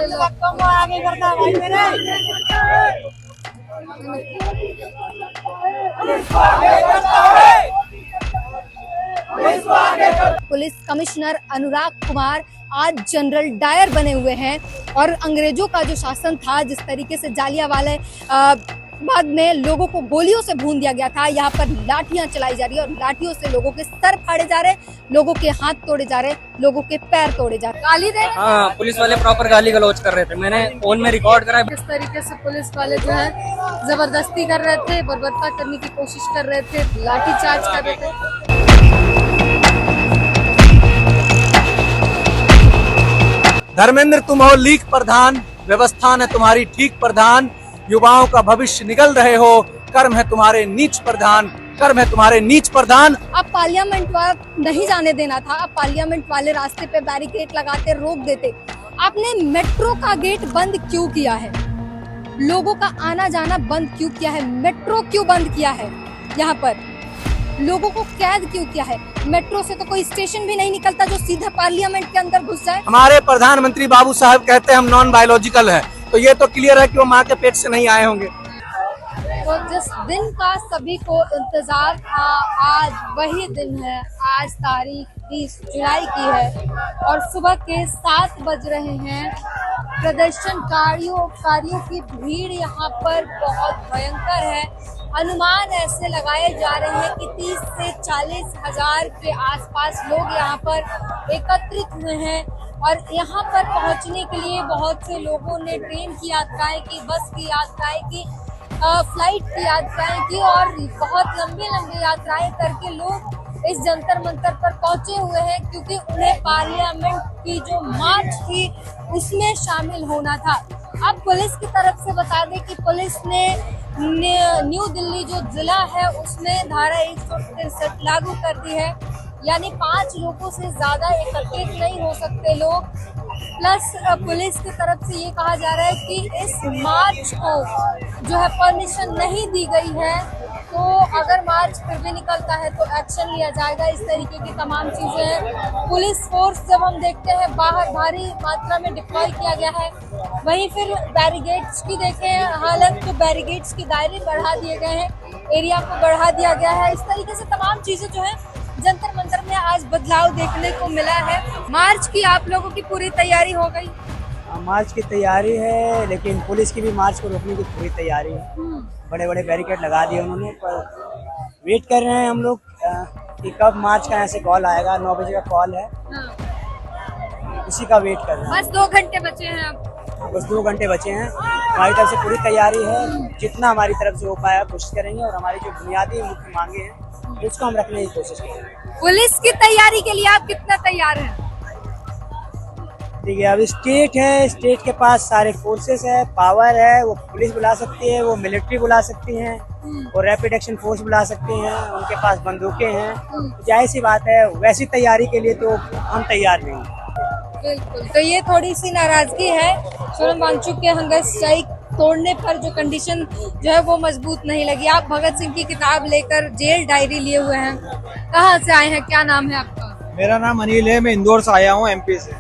आगे करता है भाई मेरे। पुलिस कमिश्नर अनुराग कुमार आज जनरल डायर बने हुए हैं और अंग्रेजों का जो शासन था, जिस तरीके से जालियांवाला बाग में लोगों को गोलियों से भून दिया गया था, यहाँ पर लाठियां चलाई जा रही है और लाठियों से लोगों के सर फाड़े जा रहे, लोगों के हाथ तोड़े जा रहे, लोगों के पैर तोड़े जा रहे। गाली दे रहे। हाँ, पुलिस वाले प्रॉपर गाली गलौज कर रहे थे, मैंने फोन में रिकॉर्ड करा। किस तरीके से पुलिस वाले जो है जबरदस्ती कर रहे थे, बर्बरता करने की कोशिश कर रहे थे, लाठीचार्ज कर रहे थे। धर्मेंद्र, तुम हो लीग प्रधान, व्यवस्था ने तुम्हारी ठीक प्रधान, युवाओं का भविष्य निगल रहे हो, कर्म है तुम्हारे नीच प्रधान, कर्म है तुम्हारे नीच प्रधान। अब पार्लियामेंट नहीं जाने देना था, अब पार्लियामेंट वाले रास्ते पे बैरिकेड लगाते, रोक देते। आपने मेट्रो का गेट बंद क्यों किया है? लोगों का आना जाना बंद क्यों किया है? मेट्रो क्यों बंद किया है? यहाँ पर लोगों को कैद क्यों किया है? मेट्रो से तो कोई स्टेशन भी नहीं निकलता जो सीधा पार्लियामेंट के अंदर घुस जाए। हमारे प्रधानमंत्री बाबू साहब कहते हैं हम नॉन बायोलॉजिकल है, तो ये तो क्लियर है कि वो माँ के पेट से नहीं आए होंगे। तो जिस दिन का सभी को इंतजार था, आज वही दिन है। आज तारीख 30 जुलाई की है और सुबह के 7 बज रहे हैं। प्रदर्शनकारियों की भीड़ यहाँ पर बहुत भयंकर है। अनुमान ऐसे लगाए जा रहे हैं कि 30 से 40 हजार के आसपास लोग यहाँ पर एकत्रित हुए हैं और यहाँ पर पहुँचने के लिए बहुत से लोगों ने ट्रेन की यात्राएं की, बस की यात्राएं की, फ्लाइट की यात्राएं की और बहुत लंबी यात्राएं करके लोग इस जंतर मंतर पर पहुंचे हुए हैं, क्योंकि उन्हें पार्लियामेंट की जो मार्च थी उसमें शामिल होना था। अब पुलिस की तरफ से बता दें कि पुलिस ने न्यू दिल्ली जो जिला है उसमें धारा 163 लागू कर दी है, यानी 5 लोगों से ज्यादा एकत्रित नहीं हो सकते लोग। प्लस पुलिस की तरफ से ये कहा जा रहा है कि इस मार्च को जो है परमिशन नहीं दी गई है, तो अगर मार्च फिर भी निकलता है तो एक्शन लिया जाएगा। इस तरीके की तमाम चीजें हैं। पुलिस फोर्स जब हम देखते हैं बाहर भारी मात्रा में डिप्लॉय किया गया है, वहीं फिर बैरिकेड्स की देखें हालत, तो बैरिकेड्स की दायरे बढ़ा दिए गए हैं, एरिया को बढ़ा दिया गया है। इस तरीके से तमाम चीजें जो है जंतर मंतर में आज बदलाव देखने को मिला है। मार्च की आप लोगों की पूरी तैयारी हो गई? मार्च की तैयारी है, लेकिन पुलिस की भी मार्च को रोकने की पूरी तैयारी है। बड़े बड़े बैरिकेड लगा दिए उन्होंने, पर वेट कर रहे हैं हम लोग कि कब मार्च का यहाँ से कॉल आएगा। 9 बजे का कॉल है, उसी का वेट कर रहे हैं। बस 2 घंटे बचे हैं अब। बस 2 घंटे बचे हैं। हमारी तरफ से पूरी तैयारी है, जितना हमारी तरफ से हो पाया कोशिश करेंगे और हमारी जो बुनियादी मुख्य मांगे हैं उसको हम रखने की कोशिश करेंगे। पुलिस की तैयारी के लिए आप कितना तैयार हैं? ठीक है, अब स्टेट है, स्टेट के पास सारे फोर्सेस है, पावर है, वो पुलिस बुला सकती है, वो मिलिट्री बुला सकती हैं, वो रैपिड एक्शन फोर्स बुला सकते हैं, उनके पास बंदूकें हैं। जाहिर सी बात है, वैसी तैयारी के लिए तो हम तैयार नहीं हैं। बिल्कुल, तो ये थोड़ी सी नाराजगी है सोनम वांगचुक के हंगर स्ट्राइक तोड़ने पर, जो कंडीशन जो है वो मजबूत नहीं लगी। आप भगत सिंह की किताब लेकर जेल डायरी लिए हुए हैं, कहाँ से आए हैं, क्या नाम है आपका? मेरा नाम अनिल है, मैं इंदौर से आया हूँ, MP से।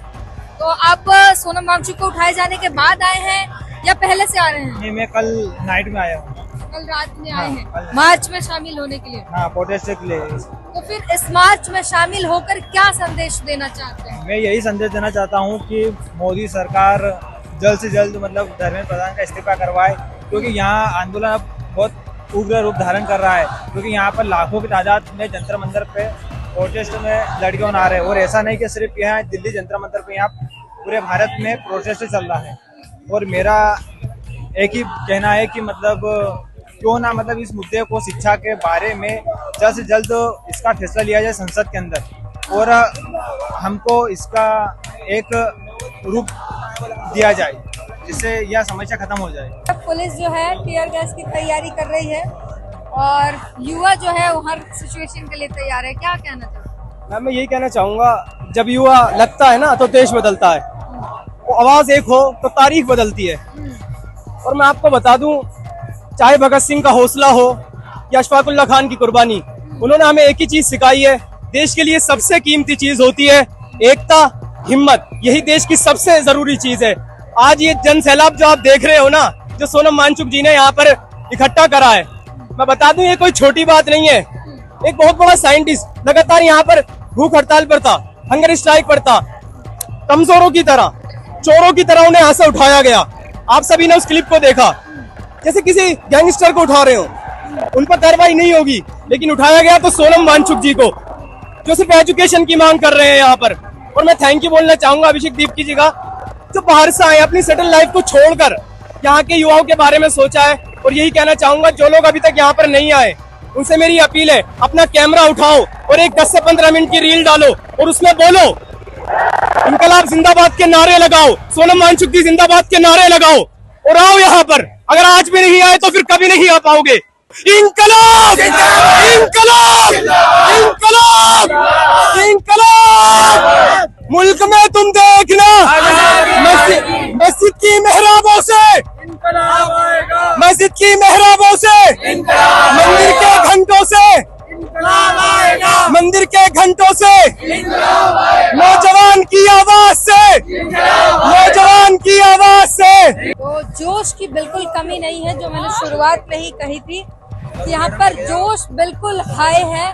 तो आप सोनम वांगचुक को उठाए जाने के बाद आए हैं या पहले से आ रहे हैं? नहीं, मैं कल नाइट में आया हूँ। कल रात में आए हैं मार्च में शामिल होने के लिए? हाँ, प्रोटेस्ट के लिए। तो फिर इस मार्च में शामिल होकर क्या संदेश देना चाहते हैं? मैं यही संदेश देना चाहता हूँ कि मोदी सरकार जल्द से जल्द मतलब धर्मेंद्र प्रधान का इस्तीफा करवाए, क्योंकि यहाँ आंदोलन अब बहुत उग्र रूप धारण कर रहा है, क्योंकि यहाँ पर लाखों की तादाद में जंतर मंतर पे प्रोटेस्ट में लड़के आ रहे हैं। और ऐसा नहीं कि सिर्फ यहाँ दिल्ली जंतर मंतर पे, यहाँ पूरे भारत में प्रोटेस्ट चल रहा है। और मेरा एक ही कहना है कि मतलब क्यों ना मतलब इस मुद्दे को, शिक्षा के बारे में जल्द से जल्द इसका फैसला लिया जाए संसद के अंदर और हमको इसका एक रूप दिया जाए, जिससे यह समस्या खत्म हो जाए। पुलिस जो है टीयर गैस की तैयारी कर रही है और युवा जो है वो हर सिचुएशन के लिए तैयार है, क्या कहना चाहते हैं? मैं यही कहना चाहूँगा, जब युवा लगता है ना तो देश बदलता है, वो आवाज एक हो तो तारीख बदलती है। और मैं आपको बता दूं, चाहे भगत सिंह का हौसला हो या अशफाकुल्लाह खान की कुर्बानी, उन्होंने हमें एक ही चीज सिखाई है, देश के लिए सबसे कीमती चीज होती है एकता, हिम्मत। यही देश की सबसे जरूरी चीज है। आज ये जन सैलाब जो आप देख रहे हो ना, जो सोनम वांगचुक जी ने यहाँ पर इकट्ठा करा है, मैं बता दूं ये कोई छोटी बात नहीं है। एक बहुत बड़ा साइंटिस्ट लगातार यहाँ पर भूख हड़ताल पर था, हंगर स्ट्राइक पर था, कमजोरों की तरह, चोरों की तरह उन्हें यहाँ से उठाया गया। आप सभी ने उस क्लिप को देखा, जैसे किसी गैंगस्टर को उठा रहे हो, उन पर कार्रवाई नहीं होगी, लेकिन उठाया गया तो सोनम वांगचुक जी को, जो सिर्फ एजुकेशन की मांग कर रहे हैं यहाँ पर। और मैं थैंक यू बोलना चाहूंगा अभिषेक दीप्ति जी का, जो बाहर से आए, अपनी सेटल लाइफ को छोड़कर यहाँ के युवाओं के बारे में सोचा है। और यही कहना चाहूंगा, जो लोग अभी तक यहाँ पर नहीं आए, उनसे मेरी अपील है, अपना कैमरा उठाओ और एक 10 से 15 मिनट की रील डालो और उसमें बोलो, इनकलाब जिंदाबाद के नारे लगाओ, सोनम वांगचुक जी जिंदाबाद के नारे लगाओ और आओ यहाँ पर। अगर आज भी नहीं आए तो फिर कभी नहीं आ पाओगे। इंकलाब, इंकलाब, इंकलाब, इंकलाब। मुल्क में तुम देखना मस्जिद की मेहराबों से, मस्जिद की मेहराबों से, मंदिर के घंटों से, मंदिर के घंटों से, नौजवान की आवाज से, नौजवान की आवाज से। तो जोश की बिल्कुल कमी नहीं है, जो मैंने शुरुआत में ही कही थी। यहाँ पर जोश बिल्कुल हाई है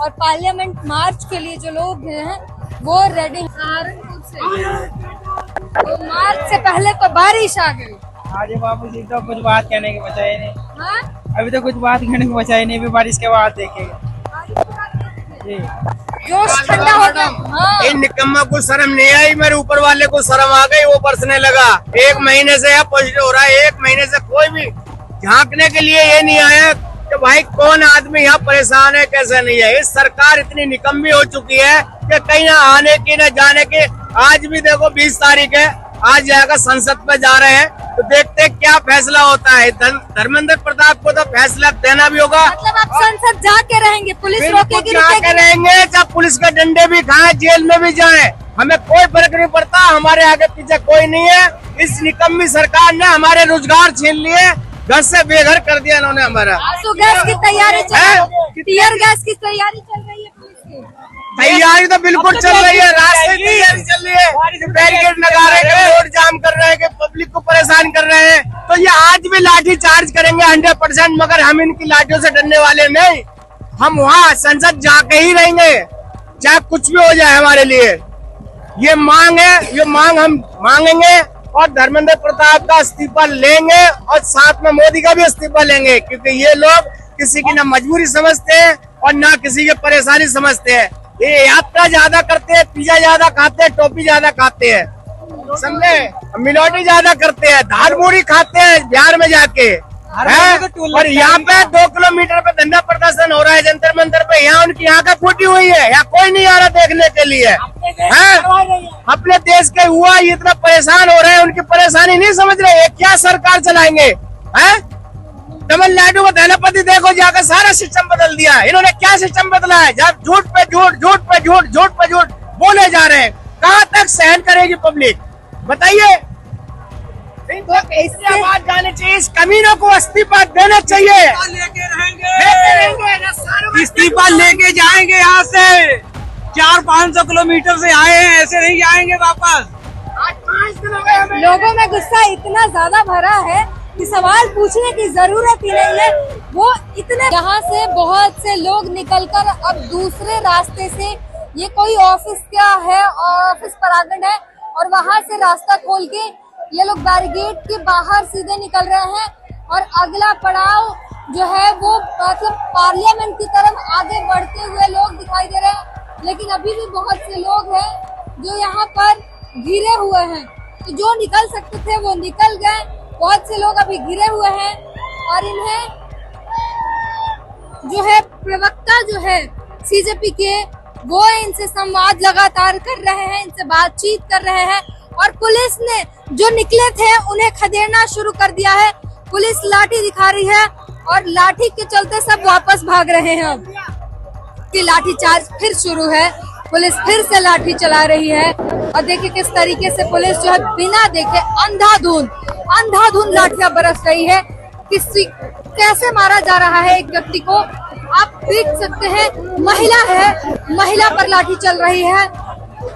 और पार्लियामेंट मार्च के लिए जो लोग हैं वो रेडी। सहारनपुर से तो मार्च से पहले तो बारिश आ गई। आज बाबू जी तो कुछ बात कहने के बचाए नहीं, हाँ? अभी तो कुछ बात कहने के बचाए नहीं, अभी बारिश के बाद देखेंगे। जोश ठंडा हो गया। हाँ। इन निकम्मा को शर्म नहीं आई, मेरे ऊपर वाले को शर्म आ गई, वो बरसने लगा। 1 महीने से पॉजिटिव हो रहा है, 1 महीने से कोई भी झांकने के लिए ये नहीं आया कि भाई कौन आदमी यहाँ परेशान है, कैसे नहीं है। इस सरकार इतनी निकम्मी हो चुकी है कि कहीं ना आने की न जाने की। आज भी देखो 20 तारीख है, आज जाएगा संसद में जा रहे हैं, तो देखते हैं क्या फैसला होता है। धर्मेंद्र प्रताप को तो फैसला देना भी होगा। मतलब आप संसद जाके रहेंगे, पुलिस रोकेगी? जाके रहेंगे, चाहे पुलिस के डंडे भी खाएं, जेल में भी जाएं, हमें कोई फर्क नहीं पड़ता। हमारे आगे पीछे कोई नहीं है। इस निकम्मी सरकार ने हमारे रोजगार छीन लिए, घर से बेघर कर दिया इन्होंने हमारा। आंसू गैस की तैयारी चल रही है, टीयर गैस की तैयारी चल रही है पुलिस की। तैयारी तो बिल्कुल चल रही है, रास्ते की तैयारी चल रही है, बैरिकेड लगा रहे हैं, रोड जाम कर रहे हैं, पब्लिक को परेशान कर रहे हैं। तो ये आज भी लाठी चार्ज करेंगे 100%, मगर हम इनकी लाठियों से डरने वाले नहीं। हम वहाँ संसद जाके ही रहेंगे, चाहे कुछ भी हो जाए हमारे लिए। ये मांग है, ये मांग हम मांगेंगे और धर्मेंद्र प्रताप का इस्तीफा लेंगे और साथ में मोदी का भी इस्तीफा लेंगे, क्योंकि ये लोग किसी की ना मजबूरी समझते हैं और ना किसी की परेशानी समझते हैं। ये यात्रा ज्यादा करते हैं, पिज्जा ज्यादा खाते हैं, टोपी ज्यादा खाते हैं, समझे, मिलोटी ज्यादा करते हैं, दाल मूढ़ी खाते हैं बिहार में जाके है। और यहाँ पे 2 किलोमीटर पे धरना प्रदर्शन हो रहा है जंतर मंतर पे, यहाँ उनकी यहाँ का फूटी हुई है, यहाँ कोई नहीं आ रहा देखने के लिए है। अपने देश के हुआ ये इतना परेशान हो रहे हैं, उनकी परेशानी नहीं समझ रहे, क्या सरकार चलाएंगे है। तमिलनाडु का धनपति देखो, जाकर सारा सिस्टम बदल दिया। इन्होंने क्या सिस्टम बदला है, जब झूठ पे झूठ, झूठ पे झूठ, झूठ पे झूठ बोले जा रहे हैं। कहाँ तक सहन करेगी पब्लिक, बताइए। इससे आवाज जानी चाहिए, इस कमीनों को इस्तीफा देना चाहिए। इस्तीफा लेके जाएंगे, यहाँ से 400-500 किलोमीटर से आए हैं, ऐसे नहीं जाएंगे वापस। लोगों में गुस्सा इतना ज्यादा भरा है कि सवाल पूछने की जरूरत ही नहीं है। वो इतने यहाँ से बहुत से लोग निकलकर अब दूसरे रास्ते से, ये कोई ऑफिस क्या है, ऑफिस परागण है, और वहां से रास्ता खोल के ये लोग बैरिकेड के बाहर सीधे निकल रहे हैं। और अगला पड़ाव जो है वो मतलब पार्लियामेंट की तरफ आगे बढ़ते हुए लोग दिखाई दे रहे हैं, लेकिन अभी भी बहुत से लोग हैं जो यहाँ पर घिरे हुए हैं। तो जो निकल सकते थे वो निकल गए, बहुत से लोग अभी घिरे हुए हैं। और इन्हें जो है प्रवक्ता जो है सीजेपी के, वो इनसे संवाद लगातार कर रहे हैं, इनसे बातचीत कर रहे हैं। और पुलिस ने जो निकले थे उन्हें खदेड़ना शुरू कर दिया है। पुलिस लाठी दिखा रही है और लाठी के चलते सब वापस भाग रहे हैं। अब कि लाठी चार्ज फिर शुरू है, पुलिस फिर से लाठी चला रही है। और देखिए किस तरीके से पुलिस जो है बिना देखे अंधाधुंध लाठियां बरस रही है। किसी कैसे मारा जा रहा है एक व्यक्ति को, आप देख सकते हैं। महिला है, महिला पर लाठी चल रही है।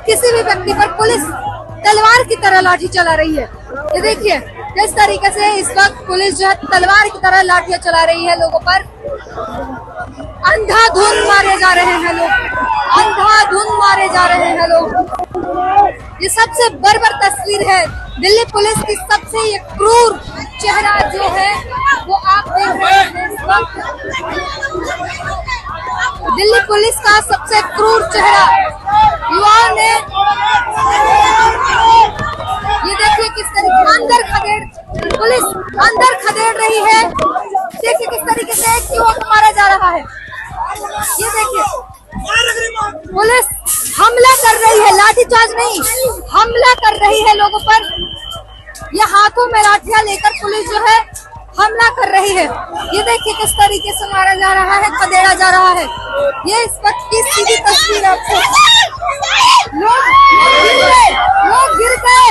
किसी भी व्यक्ति पर पुलिस तलवार की तरह लाठी चला रही है। ये देखिए किस तरीके से इस वक्त पुलिस जो है तलवार की तरह लाठियां चला रही है लोगों पर। अंधाधुंध मारे जा रहे हैं लोग, अंधाधुंध मारे जा रहे हैं लोग। ये सबसे बर्बर तस्वीर है दिल्ली पुलिस की, सबसे ये क्रूर चेहरा जो है वो आप देख रहे हैं इस वक्त। दिल्ली पुलिस का सबसे क्रूर चेहरा युवाओं ने, ये देखिए किस तरीके अंदर खदेड़, पुलिस अंदर खदेड़ रही है। देखिए किस तरीके से एक युवक मारा जा रहा है। ये देखिए पुलिस हमला कर रही है, लाठीचार्ज नहीं, हमला कर रही है लोगों पर। ये हाथों में लाठियां लेकर पुलिस जो है हमला कर रही है। ये देखिए किस तरीके से मारा जा रहा है, खदेड़ा जा रहा है। ये इस वक्त की सीधी तस्वीर है आपको। लोग गिर गए,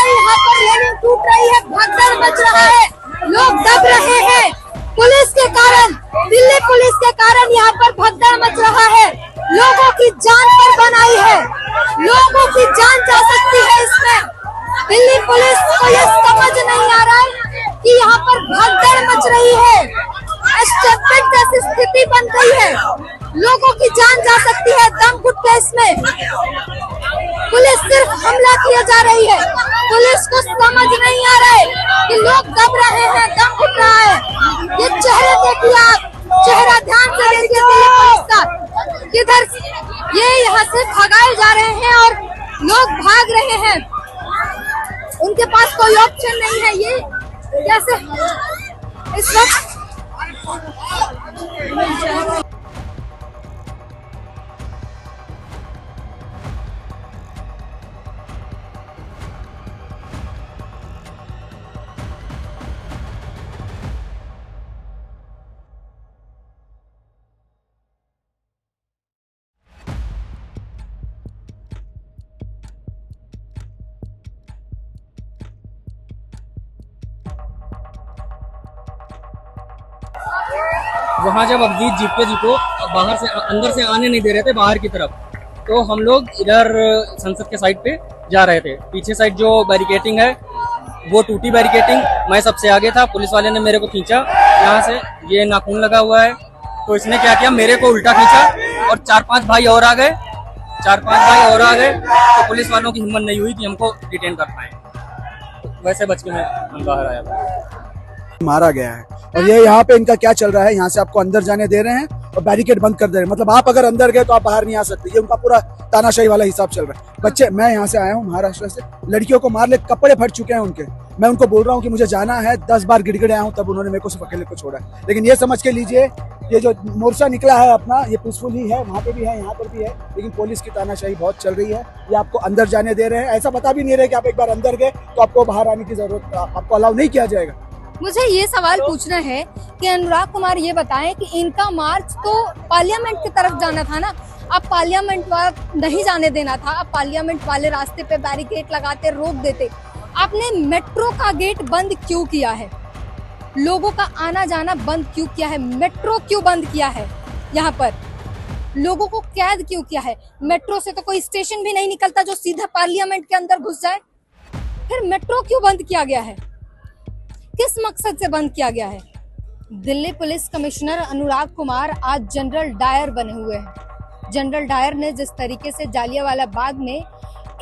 यहाँ पर रेलिंग टूट रही है, भगदड़ मच रहा है, लोग दब रहे हैं। पुलिस के कारण, दिल्ली पुलिस के कारण यहाँ पर भगदड़ मच रहा है। लोगों की जान पर बनाई है, लोगों की जान जा सकती है इसमें। दिल्ली पुलिस को ये समझ नहीं आ रहा है कि यहाँ पर भगदड़ मच रही है, एस्टेब्लिश जैसी स्थिति बन गई है, लोगों की जान जा सकती है दम घुटने इसमें। पुलिस सिर्फ हमला किया जा रही है, पुलिस को समझ नहीं आ रहा है कि लोग दब रहे हैं, दम घुट रहा है। ये चेहरे देखिए आप, चेहरा ध्यान से देखिए दिल्ली पुलिस का, किधर ये यहाँ से भगाए जा रहे हैं और लोग भाग रहे हैं, उनके पास कोई ऑप्शन नहीं है। ये कैसे इस वक्त वहाँ जब अभिजीत जीपे जी को बाहर से अंदर से आने नहीं दे रहे थे बाहर की तरफ, तो हम लोग इधर संसद के साइड पे जा रहे थे। पीछे साइड जो बैरिकेटिंग है वो टूटी बैरिकेटिंग, मैं सबसे आगे था, पुलिस वाले ने मेरे को खींचा यहाँ से, ये नाखून लगा हुआ है, तो इसने क्या किया मेरे को उल्टा खींचा और 4-5 भाई और आ गए, तो पुलिस वालों की हिम्मत नहीं हुई कि हमको डिटेन कर पाए, वैसे बच के मैं बाहर आया था। मारा गया है। और ये यहाँ पे इनका क्या चल रहा है, यहाँ से आपको अंदर जाने दे रहे हैं और बैरिकेड बंद कर दे रहे हैं, मतलब आप अगर अंदर गए तो आप बाहर नहीं आ सकते। ये उनका पूरा तानाशाही वाला हिसाब चल रहा है। बच्चे, मैं यहाँ से आया हूँ महाराष्ट्र से, लड़कियों को मार ले, कपड़े फट चुके हैं उनके, मैं उनको बोल रहा हूँ कि मुझे जाना है, 10 बार गिड़गिड़े आया हूँ, तब उन्होंने मेरे को सिर्फ अकेले को छोड़ा है। लेकिन ये समझ के लीजिए, ये जो मोर्चा निकला है अपना, ये पीसफुल ही है, वहाँ पे भी है, यहाँ पर भी है, लेकिन पुलिस की तानाशाही बहुत चल रही है। ये आपको अंदर जाने दे रहे हैं, ऐसा बता भी नहीं रहे कि आप एक बार अंदर गए तो आपको बाहर आने की जरूरत, आपको अलाउ नहीं किया जाएगा। मुझे ये सवाल पूछना है कि अनुराग कुमार ये बताएं कि इनका मार्च तो पार्लियामेंट की तरफ जाना था ना, अब पार्लियामेंट नहीं जाने देना था, अब पार्लियामेंट वाले रास्ते पे बैरिकेड लगाते, रोक देते। आपने मेट्रो का गेट बंद क्यों किया है, लोगों का आना जाना बंद क्यों किया है, मेट्रो क्यों बंद किया है, यहाँ पर लोगों को कैद क्यों किया है? मेट्रो से तो कोई स्टेशन भी नहीं निकलता जो सीधा पार्लियामेंट के अंदर घुस जाए, फिर मेट्रो क्यों बंद किया गया है, किस मकसद से बंद किया गया है? दिल्ली पुलिस कमिश्नर अनुराग कुमार आज जनरल डायर बने हुए हैं। जनरल डायर ने जिस तरीके से जालियांवाला बाग में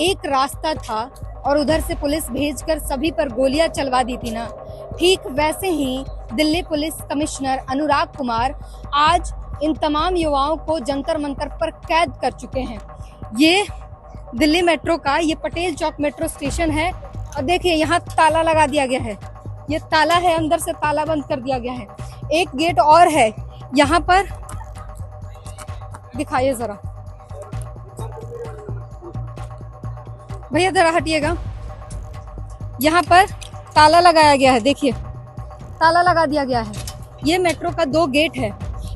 एक रास्ता था और उधर से पुलिस भेजकर सभी पर गोलियां चलवा दी थी ना, ठीक वैसे ही दिल्ली पुलिस कमिश्नर अनुराग कुमार आज इन तमाम युवाओं को जंतर मंतर पर कैद कर चुके हैं। ये दिल्ली मेट्रो का ये पटेल चौक मेट्रो स्टेशन है और देखिए यहाँ ताला लगा दिया गया है, ये ताला है, अंदर से ताला बंद कर दिया गया है। एक गेट और है यहाँ पर, दिखाइए जरा भैया, जरा हटिएगा, यहाँ पर ताला लगाया गया है, देखिए ताला लगा दिया गया है। ये मेट्रो का 2 गेट है,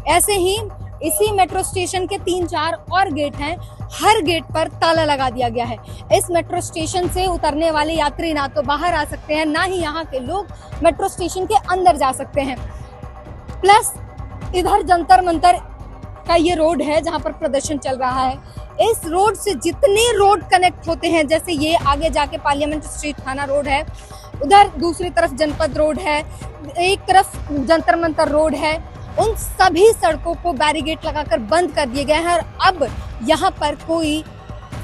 ऐसे ही इसी मेट्रो स्टेशन के 3-4 और गेट हैं, हर गेट पर ताला लगा दिया गया है। इस मेट्रो स्टेशन से उतरने वाले यात्री ना तो बाहर आ सकते हैं, ना ही यहाँ के लोग मेट्रो स्टेशन के अंदर जा सकते हैं। प्लस इधर जंतर मंतर का ये रोड है जहाँ पर प्रदर्शन चल रहा है, इस रोड से जितने रोड कनेक्ट होते हैं, जैसे ये आगे जाके पार्लियामेंट स्ट्रीट थाना रोड है, उधर दूसरी तरफ जनपद रोड है, एक तरफ जंतर मंतर रोड है, उन सभी सड़कों को बैरिकेड लगाकर बंद कर दिए गए हैं और अब यहाँ पर कोई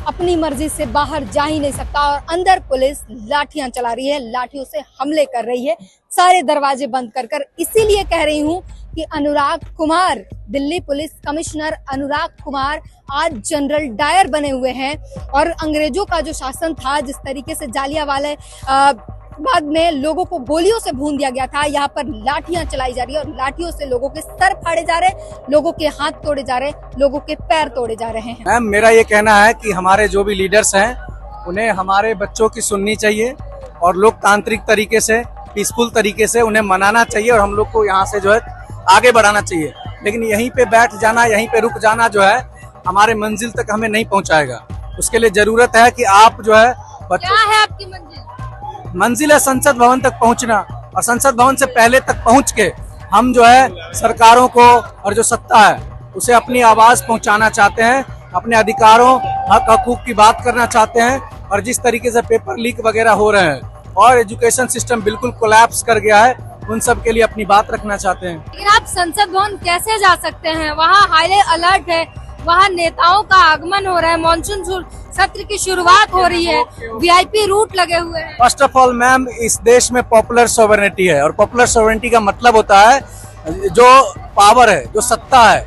अपनी मर्जी से बाहर जा ही नहीं सकता और अंदर पुलिस लाठियां चला रही है, लाठियों से हमले कर रही है, सारे दरवाजे बंद कर। इसीलिए कह रही हूँ कि अनुराग कुमार, दिल्ली पुलिस कमिश्नर अनुराग कुमार आज जनरल डायर बने हुए हैं और अंग्रेजों का जो शासन था, जिस तरीके से जालियांवाला बाग में लोगों को गोलियों से भून दिया गया था, यहाँ पर लाठियां चलाई जा रही है और लाठियों से लोगों के सर फाड़े जा रहे, लोगों के हाथ तोड़े जा रहे, लोगों के पैर तोड़े जा रहे हैं। मैम, मेरा ये कहना है कि हमारे जो भी लीडर्स हैं उन्हें हमारे बच्चों की सुननी चाहिए और लोकतांत्रिक तरीके से, पीसफुल तरीके से उन्हें मनाना चाहिए और हम लोग को यहाँ से जो है आगे बढ़ाना चाहिए। लेकिन यहीं पे बैठ जाना, यहीं पे रुक जाना जो है हमारे मंजिल तक हमें नहीं पहुँचाएगा। उसके लिए जरूरत है कि आप जो है क्या है आपकी मंजिल? मंजिल है संसद भवन तक पहुंचना और संसद भवन से पहले तक पहुंच के हम जो है सरकारों को और जो सत्ता है उसे अपनी आवाज पहुंचाना चाहते हैं, अपने अधिकारों, हक हकूक की बात करना चाहते हैं। और जिस तरीके से पेपर लीक वगैरह हो रहे हैं और एजुकेशन सिस्टम बिल्कुल कोलैप्स कर गया है, उन सब के लिए अपनी बात रखना चाहते हैं। लेकिन आप संसद भवन कैसे जा सकते हैं? वहाँ हाई अलर्ट है, वहाँ नेताओं का आगमन हो रहा है, मानसून सत्र की शुरुआत हो रही है, वीआईपी रूट लगे हुए हैं। फर्स्ट ऑफ ऑल मैम, इस देश में पॉपुलर सॉवरेनिटी है और पॉपुलर सॉवरेनिटी का मतलब होता है जो पावर है, जो सत्ता है,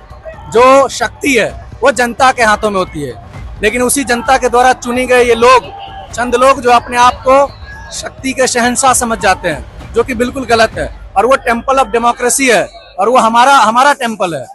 जो शक्ति है, वो जनता के हाथों में होती है। लेकिन उसी जनता के द्वारा चुनी गए ये लोग, चंद लोग जो अपने आप को शक्ति के शहंशाह समझ जाते हैं, जो कि बिल्कुल गलत है। और वो टेम्पल ऑफ डेमोक्रेसी है और वो हमारा टेम्पल है,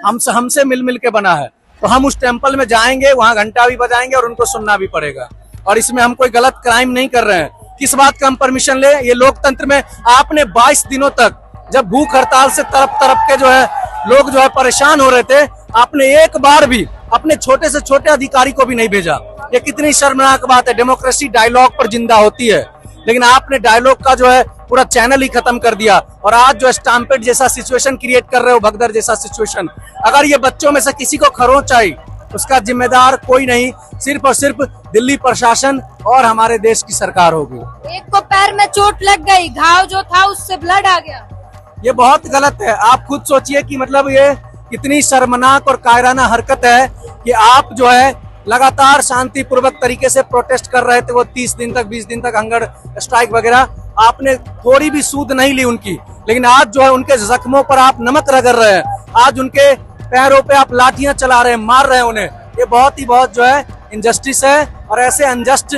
हमसे मिल के बना है। तो हम उस टेम्पल में जाएंगे, वहाँ घंटा भी बजाएंगे और उनको सुनना भी पड़ेगा। और इसमें हम कोई गलत क्राइम नहीं कर रहे हैं। किस बात का हम परमिशन ले? ये लोकतंत्र में आपने 22 दिनों तक, जब भूख हड़ताल से तरफ के जो है लोग जो है परेशान हो रहे थे, आपने एक बार भी अपने छोटे से छोटे अधिकारी को भी नहीं भेजा। ये कितनी शर्मनाक बात है। डेमोक्रेसी डायलॉग पर जिंदा होती है, लेकिन आपने डायलॉग का जो है पूरा चैनल ही खत्म कर दिया। और आज जो स्टैम्पेड जैसा सिचुएशन क्रिएट कर रहे हो, भगदड़ जैसा सिचुएशन, अगर ये बच्चों में से किसी को खरोंच आई, उसका जिम्मेदार कोई नहीं, सिर्फ और सिर्फ दिल्ली प्रशासन और हमारे देश की सरकार होगी। एक को पैर में चोट लग गई, घाव जो था उससे ब्लड आ गया। ये बहुत गलत है। आप खुद सोचिए कि मतलब ये कितनी शर्मनाक और कायराना हरकत है कि आप जो है लगातार शांतिपूर्वक तरीके से प्रोटेस्ट कर रहे थे, वो 30 दिन तक 20 दिन तक हंगर स्ट्राइक वगैरह, आपने थोड़ी भी सूद नहीं ली उनकी। लेकिन आज जो है उनके जख्मों पर आप नमक रगड़ रहे हैं, आज उनके पैरों पे आप लाठियां चला रहे हैं, मार रहे हैं उन्हें। ये बहुत जो है इनजस्टिस है और ऐसे अनजस्ट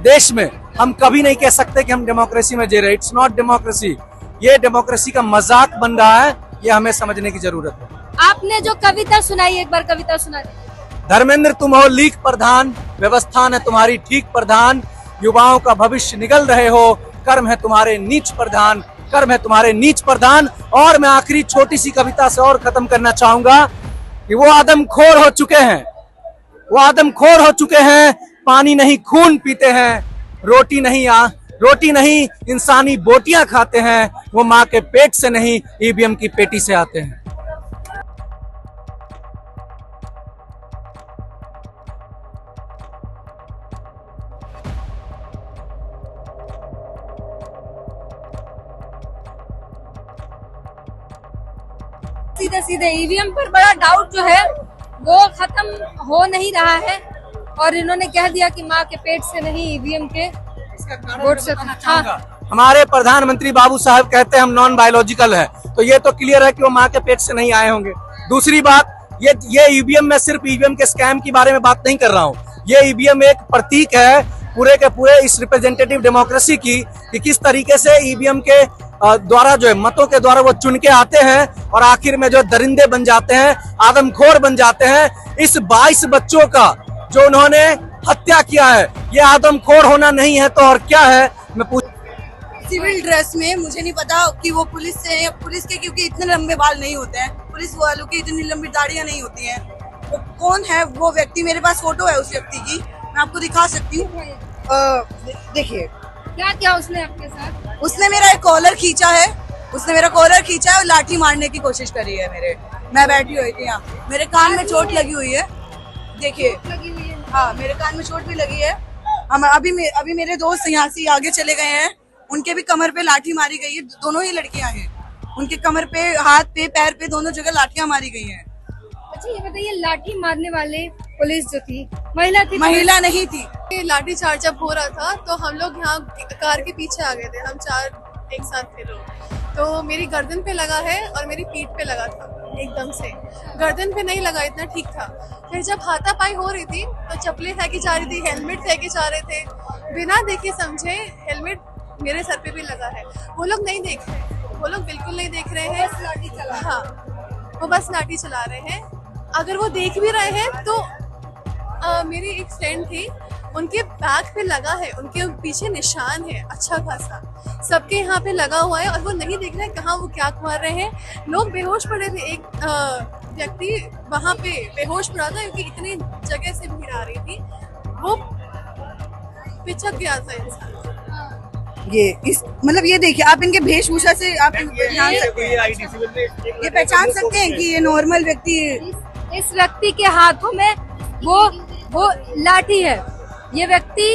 देश में हम कभी नहीं कह सकते कि हम डेमोक्रेसी में जी रहे। It's not democracy. ये डेमोक्रेसी का मजाक बन रहा है, ये हमें समझने की जरूरत है। आपने जो कविता सुनाई, एक बार कविता सुना दीजिए। धर्मेंद्र तुम हो लीक प्रधान, व्यवस्था है तुम्हारी ठीक प्रधान, युवाओं का भविष्य निगल रहे हो, कर्म है तुम्हारे नीच प्रधान, कर्म है तुम्हारे नीच प्रधान। और मैं आखिरी छोटी सी कविता से और खत्म करना चाहूंगा कि वो आदमखोर हो चुके हैं, वो आदमखोर हो चुके हैं, पानी नहीं खून पीते हैं, रोटी नहीं इंसानी बोटियां खाते हैं, वो माँ के पेट से नहीं ईवीएम की पेटी से आते हैं। सीधे ईवीएम पर बड़ा डाउट जो है वो खत्म हो नहीं रहा है और इन्होंने कह दिया कि माँ के पेट से नहीं, ईवीएम के वोट से। हमारे प्रधानमंत्री बाबू साहब कहते हैं हम नॉन बायोलॉजिकल है, तो ये तो क्लियर है कि वो माँ के पेट से नहीं आए होंगे। दूसरी बात, ये ईवीएम में सिर्फ ईवीएम के स्कैम के बारे में बात नहीं कर रहा हूँ। ये ईवीएम एक प्रतीक है पूरे के पूरे इस रिप्रेजेंटेटिव डेमोक्रेसी की, कि किस तरीके से ईवीएम के द्वारा जो है मतों के द्वारा वो चुन के आते हैं और आखिर में जो दरिंदे बन जाते हैं, आदमखोर बन जाते हैं। इस 22 बच्चों का जो उन्होंने हत्या किया है, ये आदमखोर होना नहीं है तो और क्या है? मैं पूछ सिविल ड्रेस में, मुझे नहीं पता कि वो पुलिस से है या पुलिस के, क्योंकि इतने लंबे बाल नहीं होते हैं, पुलिस वालों की इतनी लंबी दाढ़ियां नहीं होती हैं। तो कौन है वो व्यक्ति? मेरे पास फोटो है उस व्यक्ति की, मैं आपको दिखा सकती हूँ। देखिए क्या क्या उसने आपके साथ? उसने मेरा एक कॉलर खींचा है, और लाठी मारने की कोशिश करी है मेरे। मैं बैठी हुई थी यहाँ, मेरे कान में चोट लगी हुई है, देखिए, हाँ मेरे कान में चोट भी लगी है। हम अभी मेरे दोस्त यहाँ से आगे चले गए हैं, उनके भी कमर पे लाठी मारी गई है। दोनों ही लड़कियां हैं, उनके कमर पे, हाथ पे, पैर पे, दोनों जगह लाठियां मारी गई हैं। अच्छा ये बताइए, लाठी मारने वाले पुलिस जो थी, महिला थी? महिला नहीं थी। ये लाठी चार्ज जब हो रहा था तो हम लोग यहाँ कार के पीछे आ गए थे, हम 4 एक साथ थे लोग। तो मेरी गर्दन पे लगा है और मेरी पीठ पे लगा था एकदम से। गर्दन पे नहीं लगा, इतना ठीक था। फिर जब हाथापाई हो रही थी तो चप्पलें फेंकी जा रही थी, हेलमेट फेंके जा रहे थे, बिना देखे समझे हेलमेट मेरे सर पे भी लगा है। वो लोग नहीं देख रहे, वो लोग बिल्कुल नहीं देख रहे हैं। लाठी चला, हाँ वो बस लाठी चला रहे हैं। अगर वो देख भी रहे हैं तो मेरी एक फ्रेंड थी, उनके बैक पे लगा है, उनके पीछे निशान है अच्छा खासा, सबके यहाँ पे लगा हुआ है और वो नहीं देख रहे कहाँ वो क्या मार रहे हैं। लोग बेहोश पड़े थे, एक व्यक्ति वहाँ पे बेहोश पड़ा था क्योंकि इतनी जगह से भीड़ आ रही थी, वो पिचक गया था इंसान। मतलब ये देखिए, आप इनके वेशभूषा से आप जान सकते हैं, ये पहचान सकते हैं कि ये नॉर्मल व्यक्ति। इस व्यक्ति के हाथों में वो लाठी है, ये व्यक्ति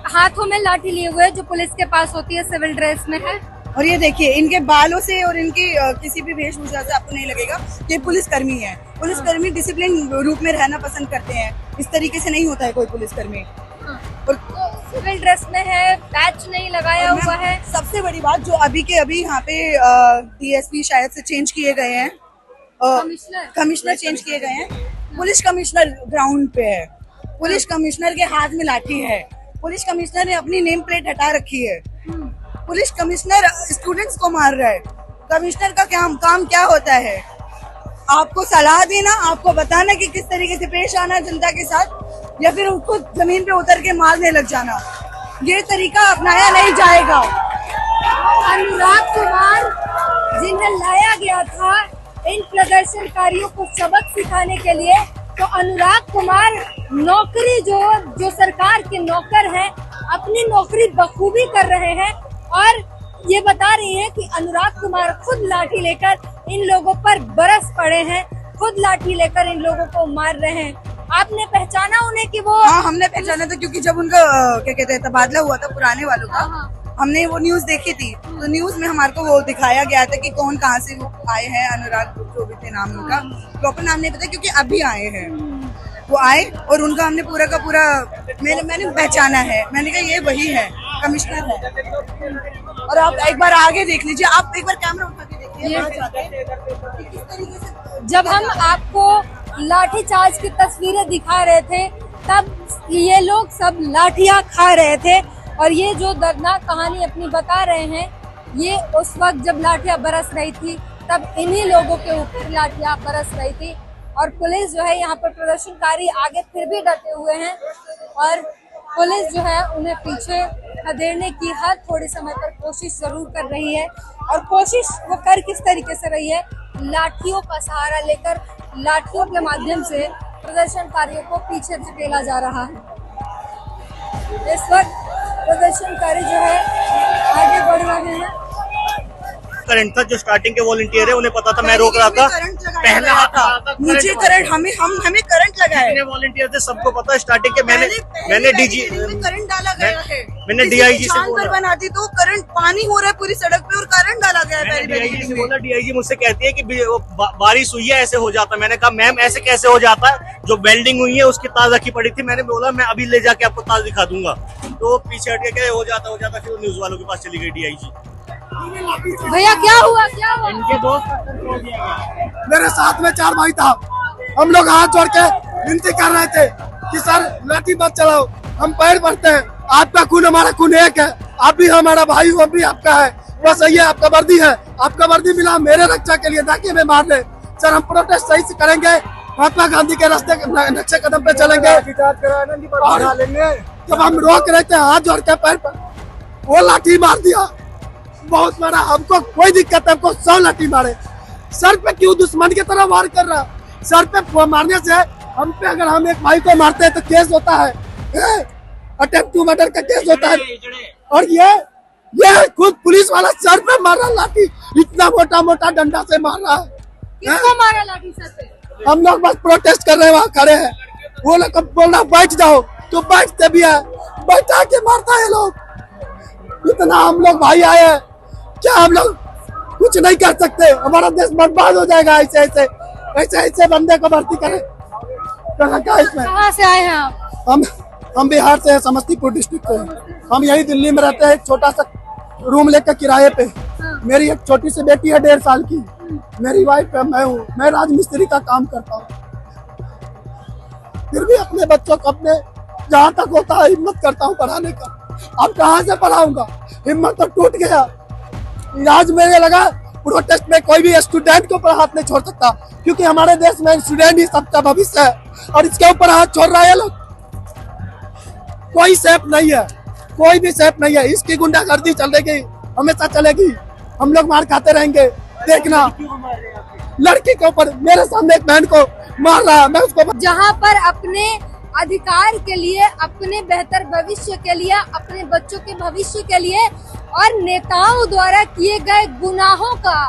हाथों में लाठी लिए हुए है जो पुलिस के पास होती है, सिविल ड्रेस में है। और ये देखिए, इनके बालों से और इनकी किसी भी वेशभूषा से आपको नहीं लगेगा कि पुलिसकर्मी है। पुलिसकर्मी डिसिप्लिन रूप में रहना पसंद करते हैं, इस तरीके से नहीं होता है कोई पुलिसकर्मी। और सिविल ड्रेस में है, बैच नहीं लगाया हुआ है। सबसे बड़ी बात जो अभी के अभी यहाँ पे डीएसपी शायद से चेंज किए गए हैं, कमिश्नर चेंज किए गए हैं। पुलिस कमिश्नर ग्राउंड पे है, पुलिस कमिश्नर के हाथ में लाठी है, पुलिस कमिश्नर ने अपनी नेम प्लेट हटा रखी है, पुलिस कमिश्नर स्टूडेंट्स को मार रहा है। कमिश्नर का काम क्या होता है? आपको सलाह देना, आपको बताना कि किस तरीके से पेश आना जनता के साथ, या फिर उनको जमीन पे उतर के मारने लग जाना। ये तरीका अपनाया नहीं जाएगा। अनुराग कुमार जिन्हें लाया गया था इन प्रदर्शनकारियों को सबक सिखाने के लिए, तो अनुराग कुमार नौकरी जो सरकार के नौकर हैं, अपनी नौकरी बखूबी कर रहे हैं और ये बता रही हैं कि अनुराग कुमार खुद लाठी लेकर इन लोगों पर बरस पड़े हैं, खुद लाठी लेकर इन लोगों को मार रहे हैं। आपने पहचाना उन्हें कि वो? हाँ, हमने पहचाना था क्योंकि जब उनका क्या कहते हैं तबादला हुआ था पुराने वालों का, हमने वो न्यूज देखी थी। तो न्यूज में हमारे को वो दिखाया गया था कि कौन कहाँ से वो आए हैं। अनुराग जो भी थे नाम उनका, प्रॉपर नाम नहीं पता क्योंकि अभी आए हैं। वो आए और उनका हमने पूरा का पूरा मैंने पहचाना है। मैंने कहा ये वही है, कमिश्नर है। और आप एक बार आगे देख लीजिए, आप एक बार कैमरा उठा के देखिए। जब हम आपको लाठीचार्ज की तस्वीरें दिखा रहे थे तब ये लोग सब लाठियां खा रहे थे और ये जो दर्दनाक कहानी अपनी बता रहे हैं, ये उस वक्त जब लाठियां बरस रही थी तब इन्हीं लोगों के ऊपर लाठियां बरस रही थी। और पुलिस जो है यहाँ पर प्रदर्शनकारी आगे फिर भी डटे हुए हैं और पुलिस जो है उन्हें पीछे खदेड़ने की हर थोड़े समय पर कोशिश जरूर कर रही है। और कोशिश वो कर किस तरीके से रही है? लाठियों का सहारा लेकर, लाठियों के माध्यम से प्रदर्शनकारियों को पीछे धकेला जा रहा है। इस वक्त प्रदर्शनकारी जो है आगे बढ़ रहे हैं। करंट था, जो स्टार्टिंग के वॉलंटियर है उन्हें पता था मैं रोक रहा था, पहले मुझे करंट हमें करंट लगा है। जितने वॉलंटियर थे सबको पता है स्टार्टिंग के। मैंने डीजी करंट डाला गया है। मैंने डीआईजी से बोला बनाती तो करंट पानी हो रहा है पूरी सड़क पे और करंट डाला गया है। डीआईजी से बोला, डीआईजी मुझसे कहती है कि बारिश हुई है ऐसे हो जाता। मैंने कहा मैम ऐसे कैसे हो जाता है, जो वेल्डिंग हुई है उसकी तार रखी पड़ी थी। मैंने बोला मैं अभी ले जाके आपको तार दिखा दूंगा, तो पीछे हट के हो जाता। फिर न्यूज वालों के पास चली गई डीआईजी। भैया क्या हुआ? इनके दोस्त मेरे साथ में 4 भाई था, हम लोग हाथ जोड़ के विनती कर रहे थे कि सर लाठी मत चलाओ, हम पैर पड़ते हैं, आपका खून हमारा खून एक है, आप भी हमारा भाई हो, भी आपका है, बस ये आपका वर्दी है, आपका वर्दी मिला मेरे रक्षा के लिए, ताकि हमें मार ले। सर हम प्रोटेस्ट सही से करेंगे, महात्मा गांधी के रास्ते नक्शे कदम पे चलेंगे। जब हम रोक रहे थे हाथ जोड़ के पैर पर, वो लाठी मार दिया, बहुत मारा। हमको कोई दिक्कत है, हमको 100 लाठी मारे, सर पे क्यों दुश्मन की तरह वार कर रहा? सर पे मारने से हम पे, अगर हम एक भाई को मारते हैं तो केस होता है, अटेम्प्ट टू मर्डर का केस होता है। और ये खुद पुलिस वाला सर पे मार रहा लाठी, इतना मोटा डंडा से मार रहा है। किसको मारा लाठी सर पे? हम लोग बस प्रोटेस्ट कर रहे हैं, वहाँ खड़े हैं। वो लोग कब बोलना बैठ जाओ तो बैठते भी है, बैठा के मारता है लोग। इतना हम लोग भाई आए हैं, क्या हम लोग कुछ नहीं कर सकते? हमारा देश बर्बाद हो जाएगा ऐसे ऐसे ऐसे ऐसे बंदे को भर्ती करें। क्या इसमें? कहाँ से आए हैं आप? हम बिहार से हैं, समस्तीपुर डिस्ट्रिक्ट से हैं। हम यही दिल्ली में रहते हैं, एक छोटा सा रूम लेकर किराए पे। मेरी एक छोटी सी बेटी है 1.5 साल की, मेरी वाइफ है, मैं हूँ, मैं राजमिस्त्री का काम करता हूँ। फिर भी अपने बच्चों को अपने जहाँ तक होता है हिम्मत करता हूँ पढ़ाने का। अब कहाँ से पढ़ाऊंगा? हिम्मत तो टूट गया। आज मेरे लगा प्रोटेस्ट में कोई भी स्टूडेंट के ऊपर हाथ नहीं छोड़ सकता, क्योंकि हमारे देश में स्टूडेंट ही सबका भविष्य है, और इसके ऊपर हाथ छोड़ रहा है लोग। कोई सेफ नहीं है, कोई भी सेफ नहीं है। इसकी गुंडागर्दी चलेगी, हमेशा चलेगी। हम लोग मार खाते रहेंगे। देखना, लड़की के ऊपर मेरे सामने एक बहन को मार रहा है, मैं उसको जहाँ पर अपने अधिकार के लिए, अपने बेहतर भविष्य के लिए, अपने बच्चों के भविष्य के लिए और नेताओं द्वारा किए गए गुनाहों का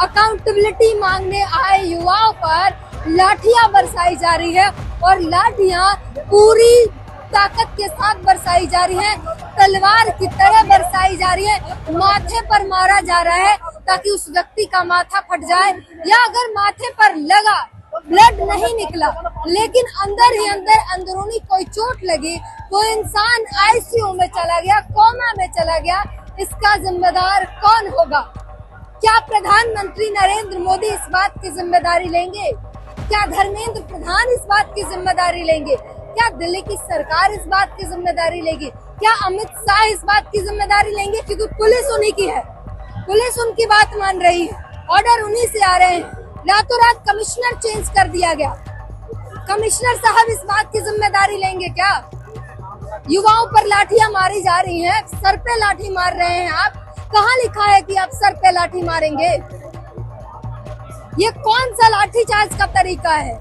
अकाउंटेबिलिटी मांगने आए युवाओं पर लाठियां बरसाई जा रही है, और लाठियां पूरी ताकत के साथ बरसाई जा रही है, तलवार की तरह बरसाई जा रही है। माथे पर मारा जा रहा है ताकि उस व्यक्ति का माथा फट जाए, या अगर माथे पर लगा, ब्लड नहीं निकला, लेकिन अंदर ही अंदर अंदरूनी कोई चोट लगी, कोई इंसान आईसीयू में चला गया, कोमा में चला गया, इसका जिम्मेदार कौन होगा? क्या प्रधानमंत्री नरेंद्र मोदी इस बात की जिम्मेदारी लेंगे? क्या धर्मेंद्र प्रधान इस बात की जिम्मेदारी लेंगे? क्या दिल्ली की सरकार इस बात की जिम्मेदारी लेगी? क्या अमित शाह इस बात की जिम्मेदारी लेंगे? क्योंकि पुलिस उन्हीं की है, पुलिस उनकी बात मान रही है, ऑर्डर उन्हीं से आ रहे हैं। रातों रात कमिश्नर चेंज कर दिया गया, कमिश्नर साहब इस बात की जिम्मेदारी लेंगे क्या? युवाओं पर लाठियां मारी जा रही हैं, सर पे लाठी मार रहे हैं आप। कहाँ लिखा है कि आप सर पे लाठी मारेंगे? ये कौन सा लाठीचार्ज का तरीका है?